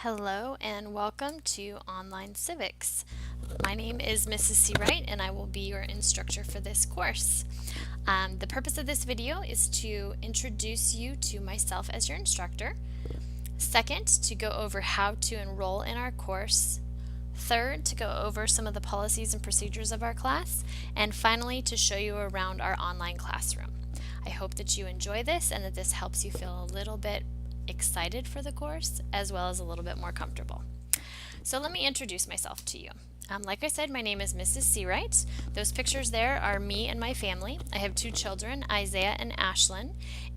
Hello and welcome to Online Civics. My name is Mrs. C. Wright and I will be your instructor for this course. The purpose of this video is to introduce you to myself as your instructor. Second, to go over how to enroll in our course. Third, to go over some of the policies and procedures of our class. And finally, to show you around our online classroom. I hope that you enjoy this and that this helps you feel a little bit excited for the course as well as a little bit more comfortable. So let me introduce myself to you. Like I said, my name is Mrs. Seawright. Those pictures there are me and my family. I have two children, Isaiah and Ashlyn,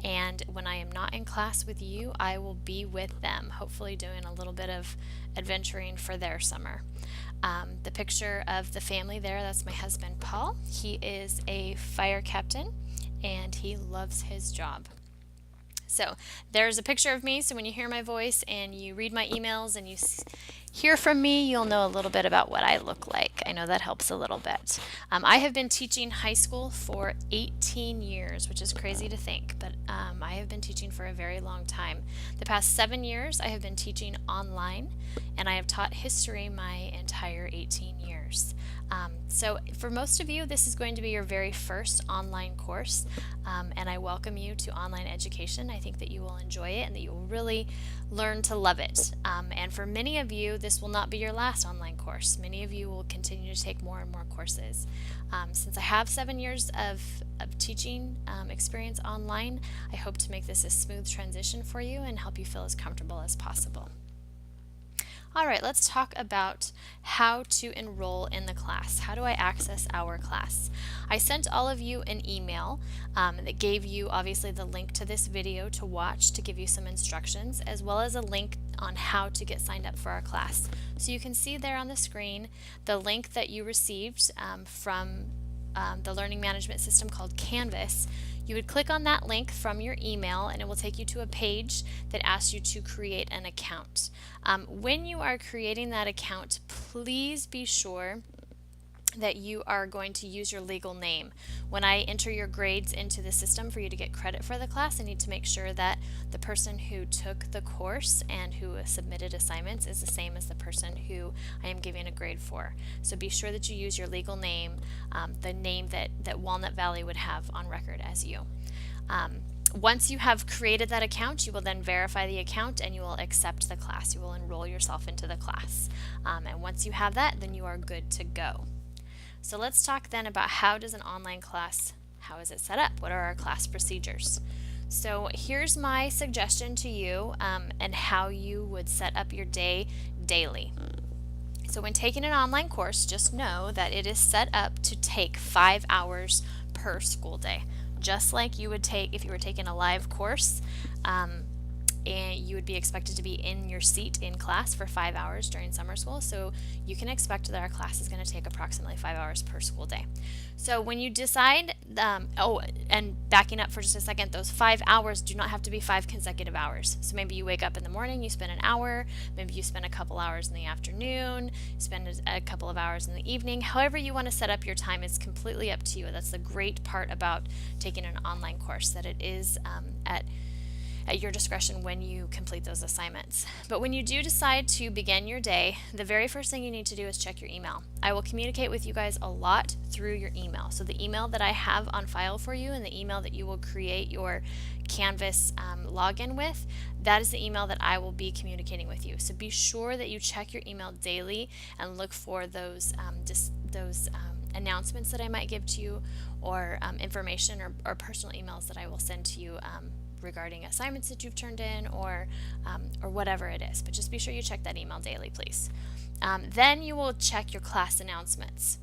and when I am not in class with you, I will be with them, hopefully doing a little bit of adventuring for their summer. The picture of the family there, that's my husband Paul. He is a fire captain and he loves his job. So there's a picture of me, so when you hear my voice and you read my emails and you hear from me, you'll know a little bit about what I look like. I know that helps a little bit. I have been teaching high school for 18 years, which is crazy to think, but I have been teaching for a very long time. The past 7 years I have been teaching online, and I have taught history my entire 18 years. So for most of you, this is going to be your very first online course, and I welcome you to online education. I think that you will enjoy it and that you will really learn to love it. And for many of you, this will not be your last online course. Many of you will continue to take more and more courses. Since I have 7 years of teaching experience online, I hope to make this a smooth transition for you and help you feel as comfortable as possible. All right, let's talk about how to enroll in the class. How do I access our class? I sent all of you an email that gave you obviously the link to this video to watch to give you some instructions, as well as a link on how to get signed up for our class. So you can see there on the screen the link that you received from the learning management system called Canvas. You would click on that link from your email and it will take you to a page that asks you to create an account. When you are creating that account, please be sure that you are going to use your legal name. When I enter your grades into the system for you to get credit for the class, I need to make sure that the person who took the course and who submitted assignments is the same as the person who I am giving a grade for. So be sure that you use your legal name, the name that Walnut Valley would have on record as you. Once you have created that account, you will then verify the account and you will accept the class. You will enroll yourself into the class. And once you have that, then you are good to go. So let's talk then about how does an online class, how is it set up? What are our class procedures? So here's my suggestion to you and how you would set up your day daily. So when taking an online course, just know that it is set up to take 5 hours per school day. Just like you would take if you were taking a live course, and you would be expected to be in your seat in class for 5 hours during summer school. So you can expect that our class is going to take approximately 5 hours per school day. So when you decide, and backing up for just a second, those 5 hours do not have to be 5 consecutive hours. So maybe you wake up in the morning, you spend an hour, maybe you spend a couple hours in the afternoon, you spend a couple of hours in the evening. However you want to set up your time is completely up to you. That's the great part about taking an online course, that it is at your discretion when you complete those assignments. But when you do decide to begin your day, the very first thing you need to do is check your email. I will communicate with you guys a lot through your email. So the email that I have on file for you and the email that you will create your Canvas login with, that is the email that I will be communicating with you. So be sure that you check your email daily and look for those announcements that I might give to you, or information or personal emails that I will send to you regarding assignments that you've turned in, or whatever it is. But just be sure you check that email daily, please. Then you will check your class announcements.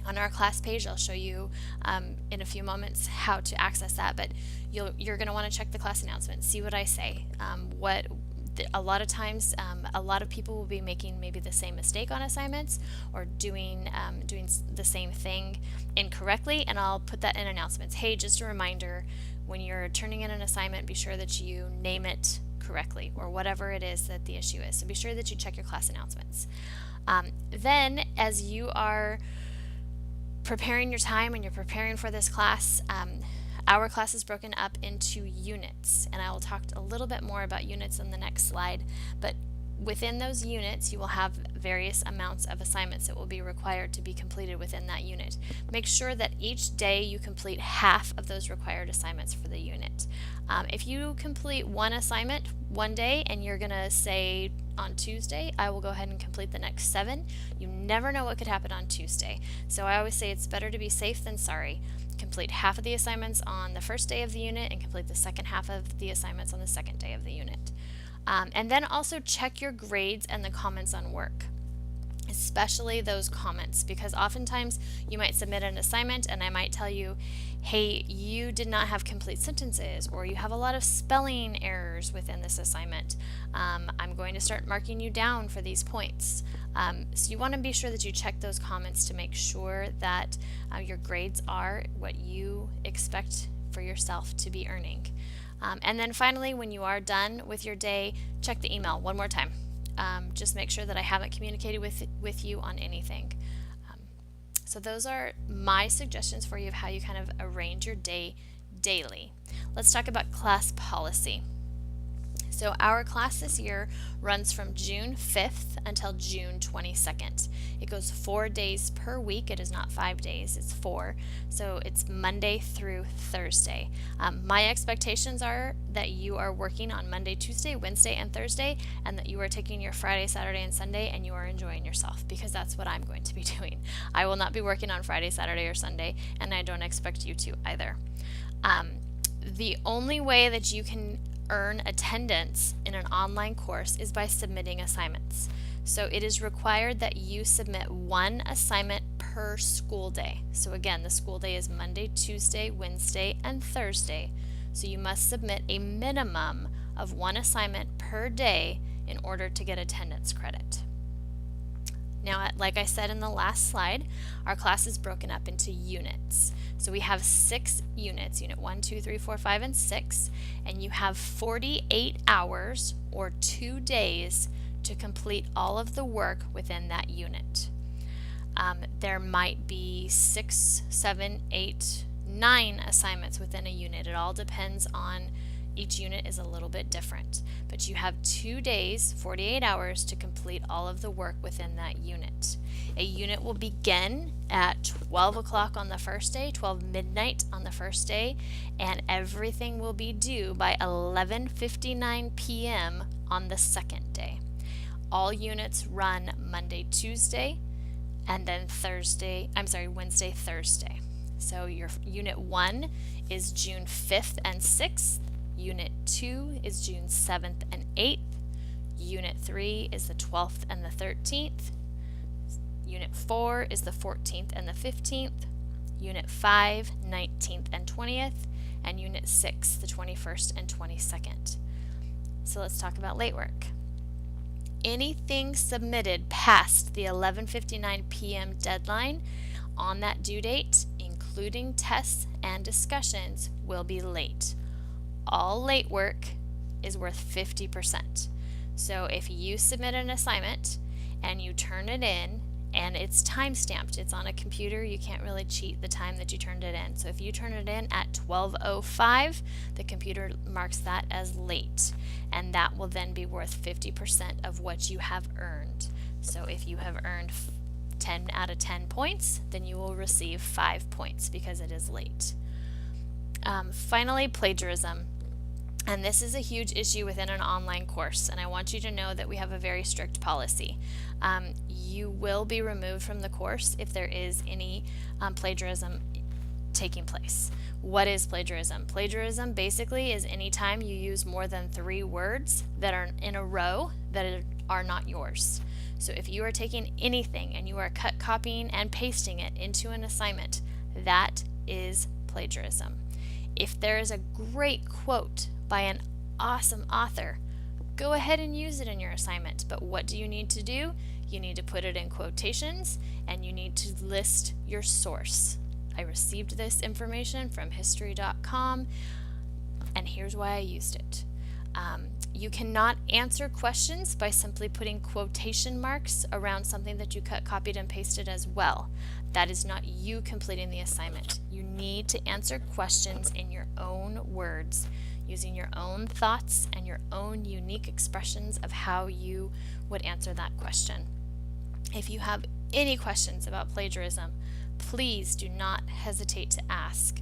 On our class page, I'll show you in a few moments how to access that, but you're going to want to check the class announcements, see what I say. A lot of times, a lot of people will be making maybe the same mistake on assignments, or doing the same thing incorrectly, and I'll put that in announcements. Hey, just a reminder, when you're turning in an assignment, be sure that you name it correctly, or whatever it is that the issue is. So be sure that you check your class announcements. Then, as you are preparing your time and you're preparing for this class, our class is broken up into units, and I will talk a little bit more about units in the next slide. But within those units, you will have various amounts of assignments that will be required to be completed within that unit. Make sure that each day you complete half of those required assignments for the unit. If you complete one assignment one day and you're going to say on Tuesday, I will go ahead and complete the next 7, you never know what could happen on Tuesday. So I always say it's better to be safe than sorry. Complete half of the assignments on the first day of the unit and complete the second half of the assignments on the second day of the unit. And then also check your grades and the comments on work, especially those comments, because oftentimes you might submit an assignment and I might tell you, hey, you did not have complete sentences, or you have a lot of spelling errors within this assignment. I'm going to start marking you down for these points. So you want to be sure that you check those comments to make sure that your grades are what you expect for yourself to be earning. And then finally, when you are done with your day, check the email one more time. Just make sure that I haven't communicated with you on anything. So those are my suggestions for you of how you kind of arrange your day daily. Let's talk about class policy. So our class this year runs from June 5th until June 22nd. It goes 4 days per week. It is not 5 days, it's 4. So it's Monday through Thursday. My expectations are that you are working on Monday, Tuesday, Wednesday, and Thursday, and that you are taking your Friday, Saturday, and Sunday, and you are enjoying yourself, because that's what I'm going to be doing. I will not be working on Friday, Saturday, or Sunday, and I don't expect you to either. The only way that you can earn attendance in an online course is by submitting assignments. So it is required that you submit 1 assignment per school day. So again, the school day is Monday, Tuesday, Wednesday, and Thursday. So you must submit a minimum of 1 assignment per day in order to get attendance credit. Now, like I said in the last slide, our class is broken up into units. So we have 6 units, unit 1, 2, 3, 4, 5, and 6, and you have 48 hours or 2 days to complete all of the work within that unit. There might be 6, 7, 8, 9 assignments within a unit. It all depends on, each unit is a little bit different, but you have 2 days, 48 hours to complete all of the work within that unit. A unit will begin at 12 o'clock on the first day, 12 midnight on the first day, and everything will be due by 11:59 p.m. on the second day. All units run Monday, Tuesday, and then Wednesday, Thursday. So your unit 1 is June 5th and 6th. Unit 2 is June 7th and 8th. Unit 3 is the 12th and the 13th. Unit 4 is the 14th and the 15th. Unit 5, 19th and 20th. And Unit 6, the 21st and 22nd. So let's talk about late work. Anything submitted past the 11:59 p.m. deadline on that due date, including tests and discussions, will be late. All late work is worth 50%. So if you submit an assignment and you turn it in and it's time stamped, it's on a computer, you can't really cheat the time that you turned it in. So if you turn it in at 12:05, the computer marks that as late, and that will then be worth 50% of what you have earned. So if you have earned 10 out of 10 points, then you will receive 5 points because it is late. Finally, plagiarism. And this is a huge issue within an online course, and I want you to know that we have a very strict policy. You will be removed from the course if there is any plagiarism taking place. What is plagiarism? Plagiarism basically is any time you use more than 3 words that are in a row that are not yours. So if you are taking anything and you are copying and pasting it into an assignment, that is plagiarism. If there is a great quote by an awesome author, go ahead and use it in your assignment. But what do you need to do? You need to put it in quotations and you need to list your source. I received this information from history.com and here's why I used it. You cannot answer questions by simply putting quotation marks around something that you copied and pasted as well. That is not you completing the assignment. You need to answer questions in your own words. using your own thoughts and your own unique expressions of how you would answer that question. If you have any questions about plagiarism, please do not hesitate to ask.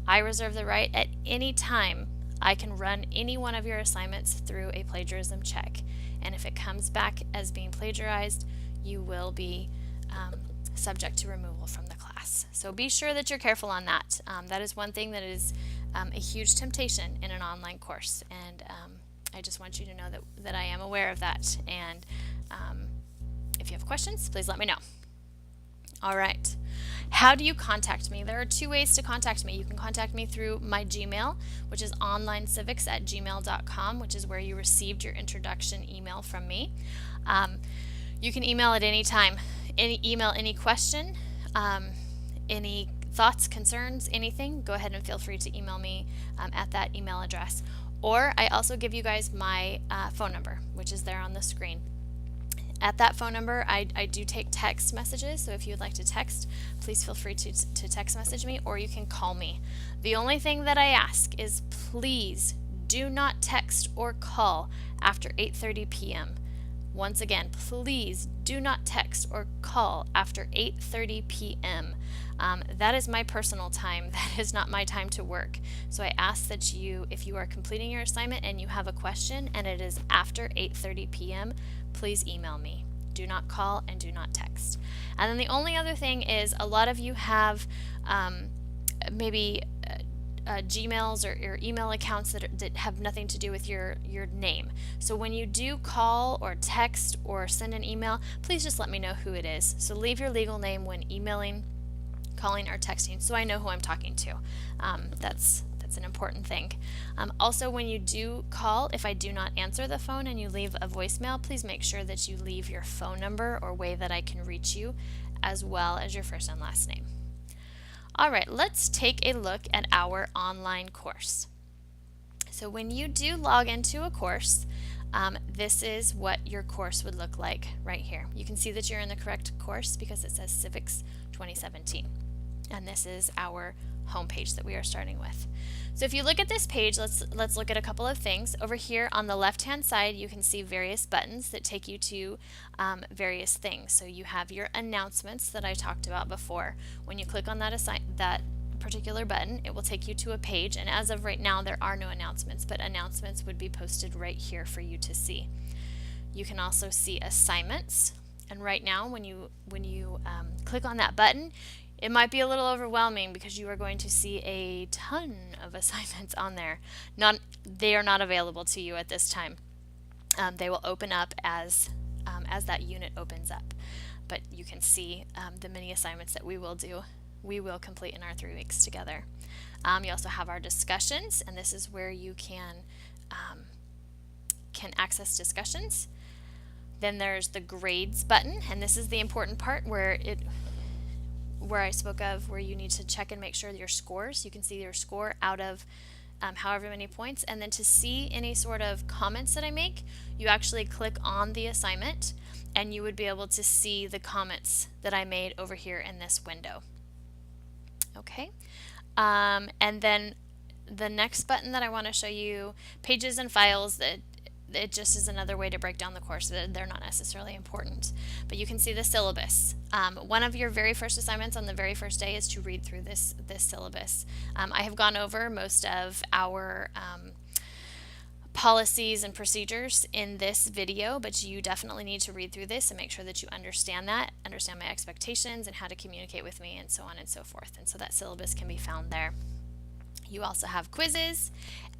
I reserve the right at any time. I can run any one of your assignments through a plagiarism check, and if it comes back as being plagiarized, you will be subject to removal from the class. So be sure that you're careful on that. That is one thing that is a huge temptation in an online course, and I just want you to know that I am aware of that, and if you have questions, please let me know. All right. How do you contact me? There are two ways to contact me. You can contact me through my Gmail, which is onlinecivics@gmail.com, which is where you received your introduction email from me. You can email at any time. Email any question, any thoughts, concerns, anything. Go ahead and feel free to email me at that email address. Or I also give you guys my phone number, which is there on the screen. At that phone number, I do take text messages, so if you would like to text, please feel free to text message me, or you can call me. The only thing that I ask is please do not text or call after 8:30 p.m. Once again, please do not text or call after 8:30 p.m. That is my personal time. That is not my time to work. So I ask that you, if you are completing your assignment and you have a question and it is after 8:30 p.m., please email me. Do not call and do not text. And then the only other thing is a lot of you have maybe Gmails or email accounts that have nothing to do with your name. So when you do call or text or send an email, please just let me know who it is. So leave your legal name when emailing, calling, or texting so I know who I'm talking to. That's an important thing. Also, when you do call, if I do not answer the phone and you leave a voicemail, please make sure that you leave your phone number or way that I can reach you, as well as your first and last name. All right, let's take a look at our online course. So when you do log into a course, this is what your course would look like right here. You can see that you're in the correct course because it says Civics 2017. And this is our homepage that we are starting with. So if you look at this page, let's look at a couple of things. Over here on the left-hand side, you can see various buttons that take you to various things. So you have your announcements that I talked about before. When you click on that particular button, it will take you to a page, and as of right now, there are no announcements, but announcements would be posted right here for you to see. You can also see assignments, and right now, when you click on that button, it might be a little overwhelming because you are going to see a ton of assignments on there. They are not available to you at this time. They will open up as that unit opens up. But you can see the many assignments that we will complete in our 3 weeks together. You also have our discussions, and this is where you can access discussions. Then there's the grades button, and this is the important part where I spoke of, where you need to check and make sure your scores. You can see your score out of however many points, and then to see any sort of comments that I make, you actually click on the assignment and you would be able to see the comments that I made over here in this window. Okay, and then the next button that I want to show you, pages and files, that it just is another way to break down the course. They're not necessarily important, but you can see the syllabus. One of your very first assignments on the very first day is to read through this syllabus. I have gone over most of our policies and procedures in this video, but you definitely need to read through this and make sure that you understand my expectations and how to communicate with me, and so on and so forth. And so that syllabus can be found there. You also have quizzes,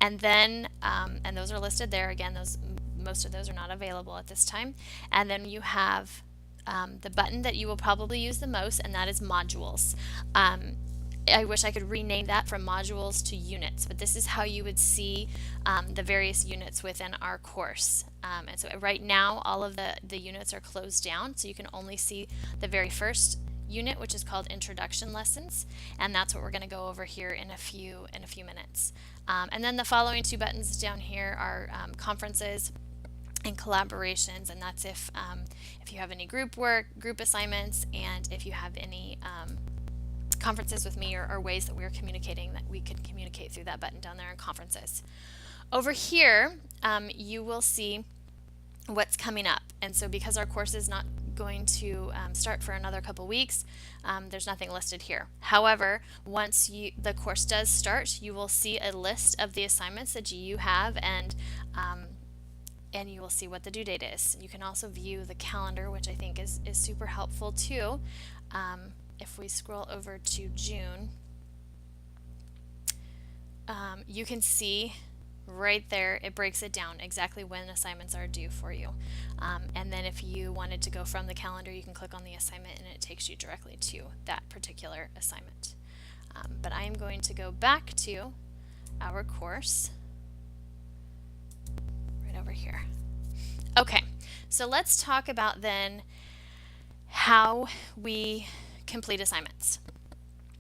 and then and those are listed there. Again, most of those are not available at this time. And then you have the button that you will probably use the most, and that is modules. I wish I could rename that from modules to units, but this is how you would see the various units within our course. And so right now, all of the units are closed down, so you can only see the very first unit, which is called Introduction Lessons, and that's what we're going to go over here in a few minutes. And then the following two buttons down here are conferences and collaborations, and that's if you have any group work, group assignments, and if you have any conferences with me are ways that we're communicating, that we can communicate through that button down there in conferences. Over here, you will see what's coming up. And so because our course is not going to start for another couple weeks, there's nothing listed here. However, once the course does start, you will see a list of the assignments that you have, and you will see what the due date is. You can also view the calendar, which I think is super helpful too. If we scroll over to June, you can see right there, it breaks it down exactly when assignments are due for you. And then if you wanted to go from the calendar, you can click on the assignment and it takes you directly to that particular assignment. But I am going to go back to our course right over here. Okay, so let's talk about then how we complete assignments.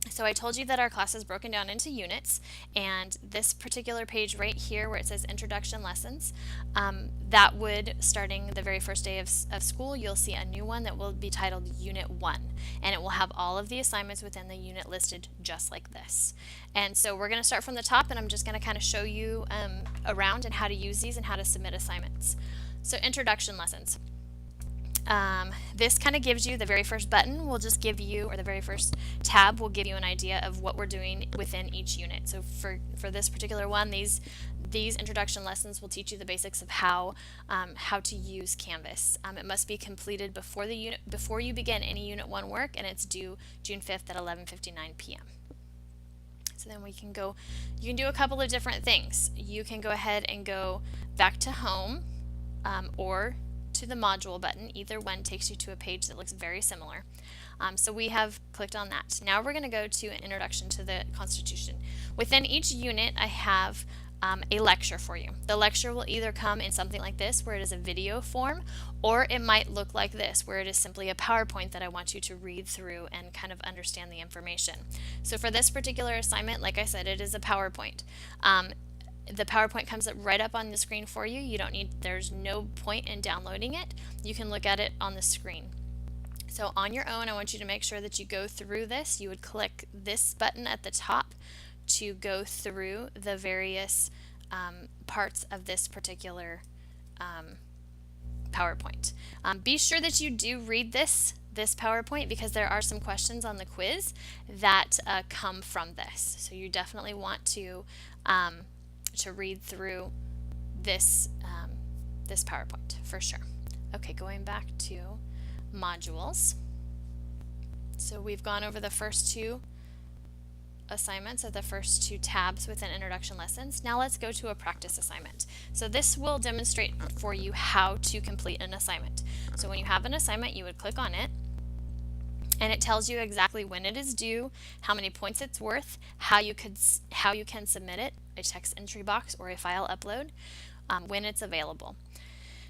So I told you that our class is broken down into units, and this particular page right here where it says introduction lessons, that would, starting the very first day of school, you'll see a new one that will be titled Unit 1, and it will have all of the assignments within the unit listed just like this. And so we're going to start from the top, and I'm just going to kind of show you around and how to use these and how to submit assignments. So introduction lessons. This kind of gives you, the very first button will just give you, or the very first tab will give you an idea of what we're doing within each unit. So for this particular one, these introduction lessons will teach you the basics of how to use Canvas. It must be completed before you begin any Unit 1 work, and it's due June 5th at 11:59 p.m. So then you can do a couple of different things. You can go ahead and go back to home, or to the module button. Either one takes you to a page that looks very similar. So we have clicked on that. Now we're going to go to an introduction to the Constitution. Within each unit, I have a lecture for you. The lecture will either come in something like this, where it is a video form, or it might look like this, where it is simply a PowerPoint that I want you to read through and kind of understand the information. So for this particular assignment, like I said, it is a PowerPoint. The PowerPoint comes up right up on the screen for you. There's no point in downloading it. You can look at it on the screen. So on your own, I want you to make sure that you go through this. You would click this button at the top to go through the various parts of this particular PowerPoint. Be sure that you do read this PowerPoint, because there are some questions on the quiz that come from this. So you definitely want to read through this PowerPoint for sure. Okay, going back to modules. So we've gone over the first two assignments of the first two tabs within introduction lessons. Now let's go to a practice assignment. So this will demonstrate for you how to complete an assignment. So when you have an assignment, you would click on it, and it tells you exactly when it is due, how many points it's worth, how you can submit it, a text entry box or a file upload, when it's available.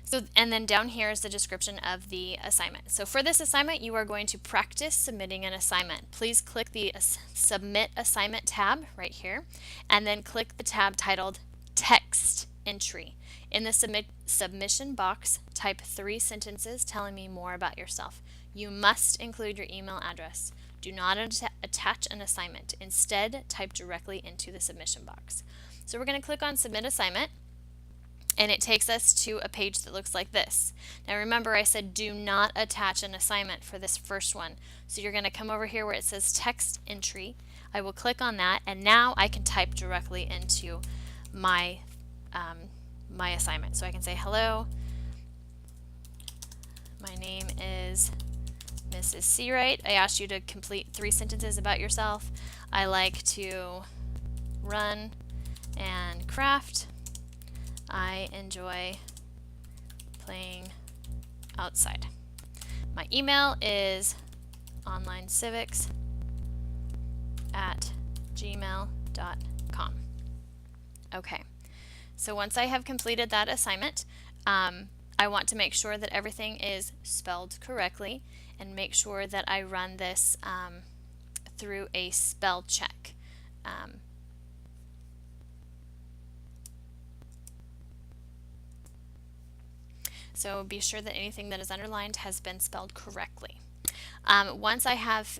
So, and then down here is the description of the assignment. So for this assignment, you are going to practice submitting an assignment. Please click the Submit Assignment tab right here, and then click the tab titled Text Entry. In the submission box, type 3 sentences telling me more about yourself. You must include your email address. Do not attach an assignment. Instead, type directly into the submission box. So we're going to click on Submit Assignment, and it takes us to a page that looks like this. Now remember, I said do not attach an assignment for this first one. So you're going to come over here where it says Text Entry. I will click on that, and now I can type directly into my assignment. So I can say, hello, my name is Mrs. Seawright. I asked you to complete 3 sentences about yourself. I like to run and craft. I enjoy playing outside. My email is onlinecivics@gmail.com. Okay, so once I have completed that assignment, I want to make sure that everything is spelled correctly, and make sure that I run this through a spell check. So be sure that anything that is underlined has been spelled correctly. Once I have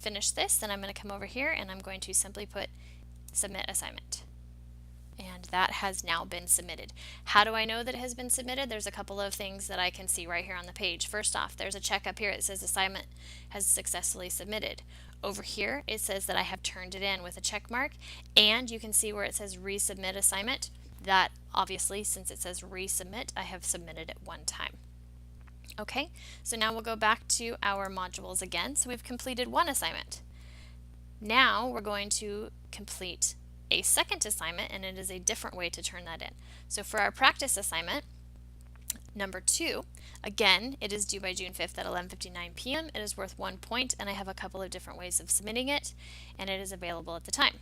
finish this, then I'm going to come over here and I'm going to simply put submit assignment. And that has now been submitted. How do I know that it has been submitted? There's a couple of things that I can see right here on the page. First off, there's a check up here that says assignment has successfully submitted. Over here, it says that I have turned it in with a check mark, and you can see where it says resubmit assignment. That obviously, since it says resubmit, I have submitted it one time. Okay, so now we'll go back to our modules again. So we've completed one assignment. Now we're going to complete a second assignment, and it is a different way to turn that in. So for our practice assignment, number 2, again, it is due by June 5th at 11:59 p.m. It is worth 1 point, and I have a couple of different ways of submitting it, and it is available at the time.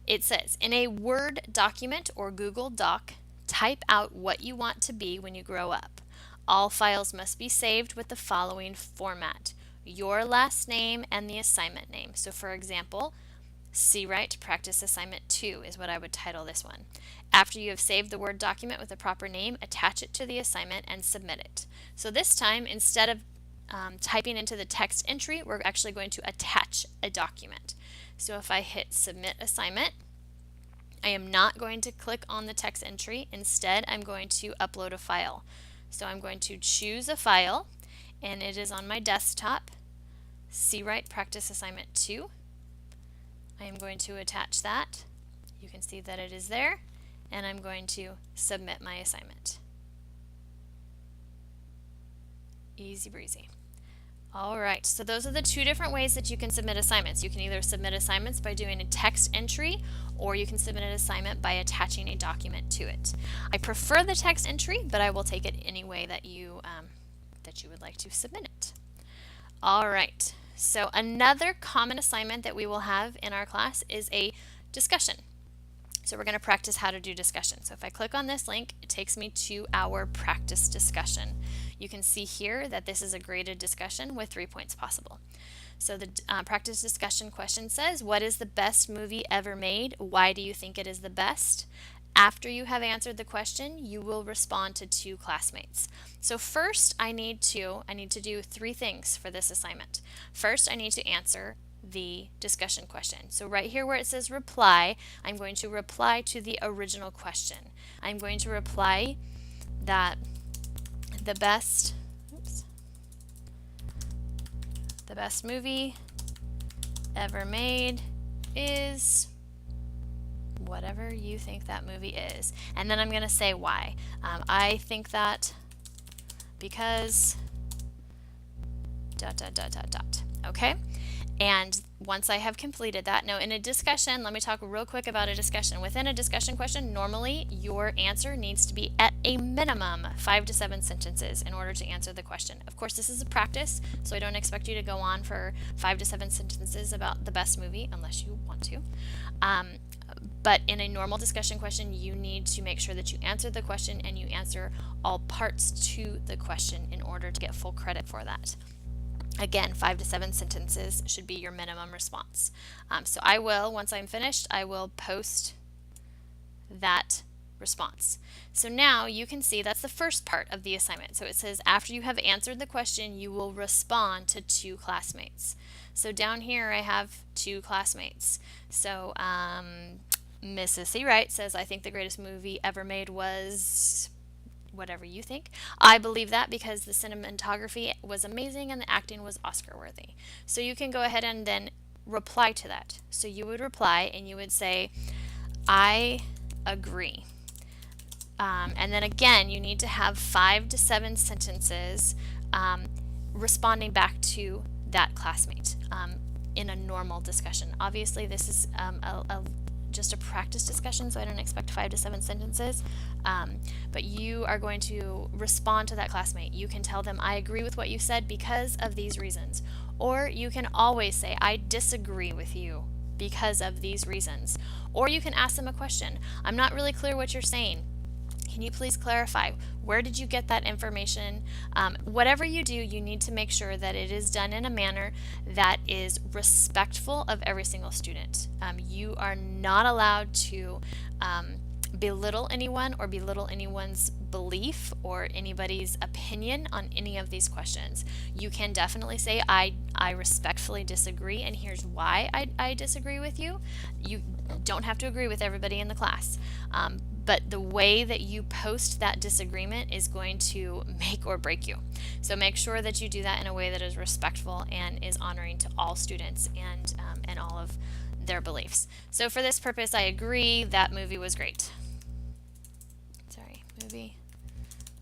It says, in a Word document or Google Doc, type out what you want to be when you grow up. All files must be saved with the following format: your last name and the assignment name. So for example, CWrite Practice Assignment 2 is what I would title this one. After you have saved the Word document with a proper name, attach it to the assignment and submit it. So this time, instead of typing into the text entry, we're actually going to attach a document. So if I hit Submit Assignment, I am not going to click on the text entry. Instead, I'm going to upload a file. So I'm going to choose a file, and it is on my desktop, CWrite Practice Assignment 2. I am going to attach that. You can see that it is there, and I'm going to submit my assignment. Easy breezy. Alright, so those are the two different ways that you can submit assignments. You can either submit assignments by doing a text entry, or you can submit an assignment by attaching a document to it. I prefer the text entry, but I will take it any way that you would like to submit it. Alright. So another common assignment that we will have in our class is a discussion. So we're going to practice how to do discussion. So if I click on this link, it takes me to our practice discussion. You can see here that this is a graded discussion with 3 points possible. So the practice discussion question says, what is the best movie ever made? Why do you think it is the best? After you have answered the question, you will respond to 2 classmates. So first, I need to do 3 things for this assignment. First, I need to answer the discussion question. So right here where it says reply, I'm going to reply to the original question. I'm going to reply that the best movie ever made is whatever you think that movie is. And then I'm going to say why. I think that because ... Okay? And once I have completed that, now in a discussion, let me talk real quick about a discussion. Within a discussion question, normally your answer needs to be at a minimum 5 to 7 sentences in order to answer the question. Of course, this is a practice, so I don't expect you to go on for 5 to 7 sentences about the best movie unless you want to. But in a normal discussion question, you need to make sure that you answer the question and you answer all parts to the question in order to get full credit for that. Again, 5 to 7 sentences should be your minimum response. So I will, once I'm finished, I will post that response. So now you can see that's the first part of the assignment. So it says after you have answered the question, you will respond to 2 classmates. So down here I have 2 classmates. So Mrs. C. Wright says, I think the greatest movie ever made was whatever you think. I believe that because the cinematography was amazing and the acting was Oscar worthy. So you can go ahead and then reply to that. So you would reply and you would say, I agree. And then again, you need to have 5 to 7 sentences responding back to that classmate in a normal discussion. Obviously, this is just a practice discussion, so I don't expect 5 to 7 sentences, but you are going to respond to that classmate. You can tell them, I agree with what you said because of these reasons. Or you can always say, I disagree with you because of these reasons. Or you can ask them a question. I'm not really clear what you're saying. Can you please clarify? Where did you get that information? Whatever you do, you need to make sure that it is done in a manner that is respectful of every single student. You are not allowed to belittle anyone or belittle anyone's belief or anybody's opinion on any of these questions. You can definitely say, I respectfully disagree, and here's why I disagree with you. You don't have to agree with everybody in the class. But the way that you post that disagreement is going to make or break you. So make sure that you do that in a way that is respectful and is honoring to all students and all of their beliefs. So for this purpose, I agree that movie was great. Sorry, movie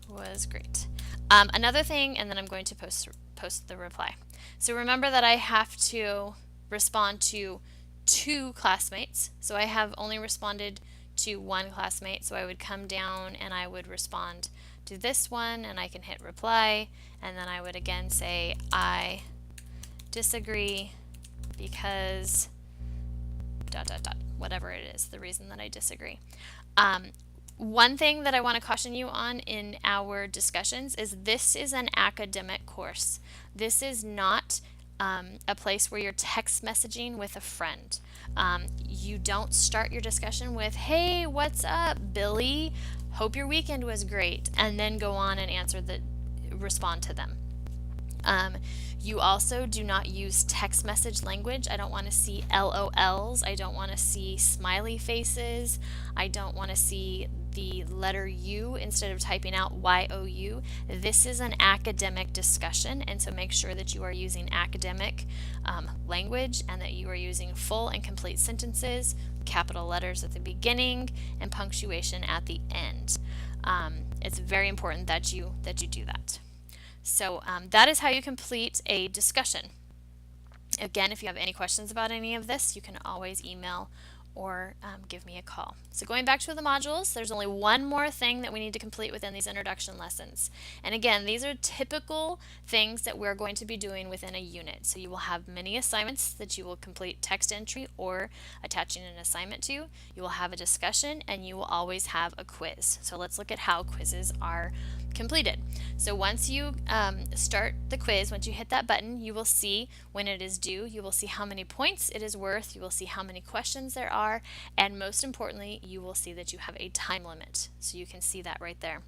was great. Another thing, and then I'm going to post the reply. So remember that I have to respond to 2 classmates. So I have only responded to 1 classmate. So I would come down and I would respond to this one, and I can hit reply, and then I would again say, I disagree because whatever it is, the reason that I disagree. One thing that I want to caution you on in our discussions is this is an academic course. This is not a place where you're text messaging with a friend. You don't start your discussion with, hey, what's up, Billy? Hope your weekend was great, and then go on and respond to them. You also do not use text message language. I don't want to see LOLs. I don't want to see smiley faces. I don't want to see the letter U instead of typing out YOU. This is an academic discussion, and so make sure that you are using academic language and that you are using full and complete sentences, capital letters at the beginning, and punctuation at the end. It's very important that you do that. So that is how you complete a discussion. Again, if you have any questions about any of this, you can always email or give me a call. So going back to the modules, there's only one more thing that we need to complete within these introduction lessons. And again, these are typical things that we're going to be doing within a unit. So you will have many assignments that you will complete text entry or attaching an assignment to. You will have a discussion, and you will always have a quiz. So let's look at how quizzes are completed. So once you start the quiz, once you hit that button, you will see when it is due, you will see how many points it is worth, you will see how many questions there are, and most importantly, you will see that you have a time limit. So you can see that right there.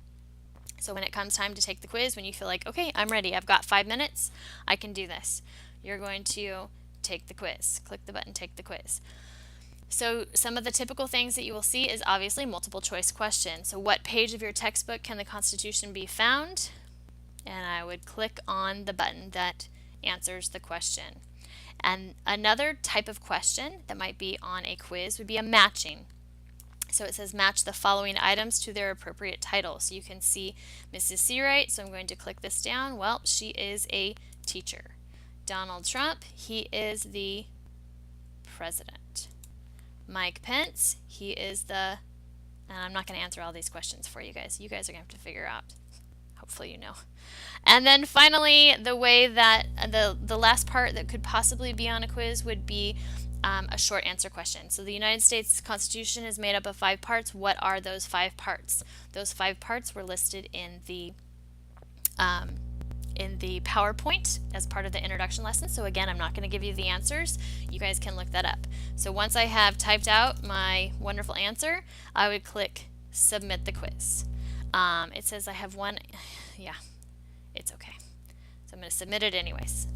So when it comes time to take the quiz, when you feel like, okay, I'm ready, I've got 5 minutes, I can do this, you're going to take the quiz. Click the button, take the quiz. So some of the typical things that you will see is obviously multiple choice questions. So what page of your textbook can the Constitution be found? And I would click on the button that answers the question. And another type of question that might be on a quiz would be a matching. So it says match the following items to their appropriate title. So you can see Mrs. Seawright, so I'm going to click this down. Well, she is a teacher. Donald Trump, he is the president. Mike Pence, he is and I'm not going to answer all these questions for you guys. You guys are going to have to figure out. Hopefully you know. And then finally, the way that the last part that could possibly be on a quiz would be a short answer question. So the United States Constitution is made up of 5 parts. What are those 5 parts? Those 5 parts were listed in the PowerPoint as part of the introduction lesson. So again, I'm not going to give you the answers. You guys can look that up. So once I have typed out my wonderful answer, I would click submit the quiz. It says I have one. Yeah, it's okay. So I'm going to submit it anyways.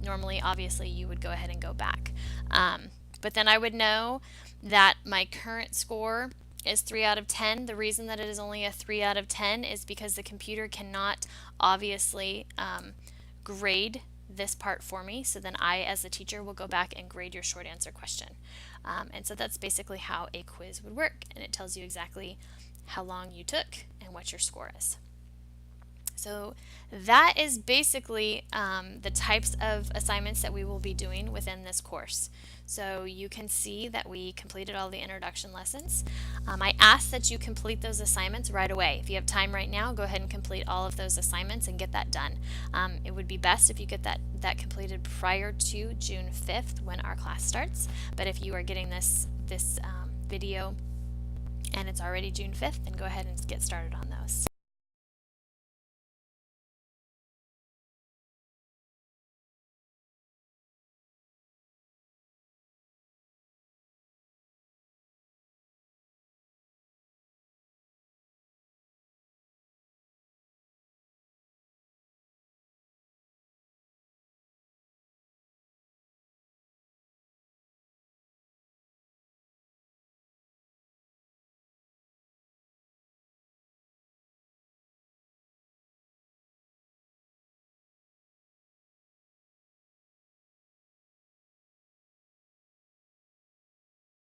Normally, obviously, you would go ahead and go back. But then I would know that my current score is 3 out of 10. The reason that it is only a 3 out of 10 is because the computer cannot obviously grade this part for me. So then I, as the teacher, will go back and grade your short answer question. And so that's basically how a quiz would work. And it tells you exactly how long you took and what your score is. So that is basically the types of assignments that we will be doing within this course. So you can see that we completed all the introduction lessons. I ask that you complete those assignments right away. If you have time right now, go ahead and complete all of those assignments and get that done. It would be best if you get that completed prior to June 5th when our class starts. But if you are getting this video and it's already June 5th, then go ahead and get started on those.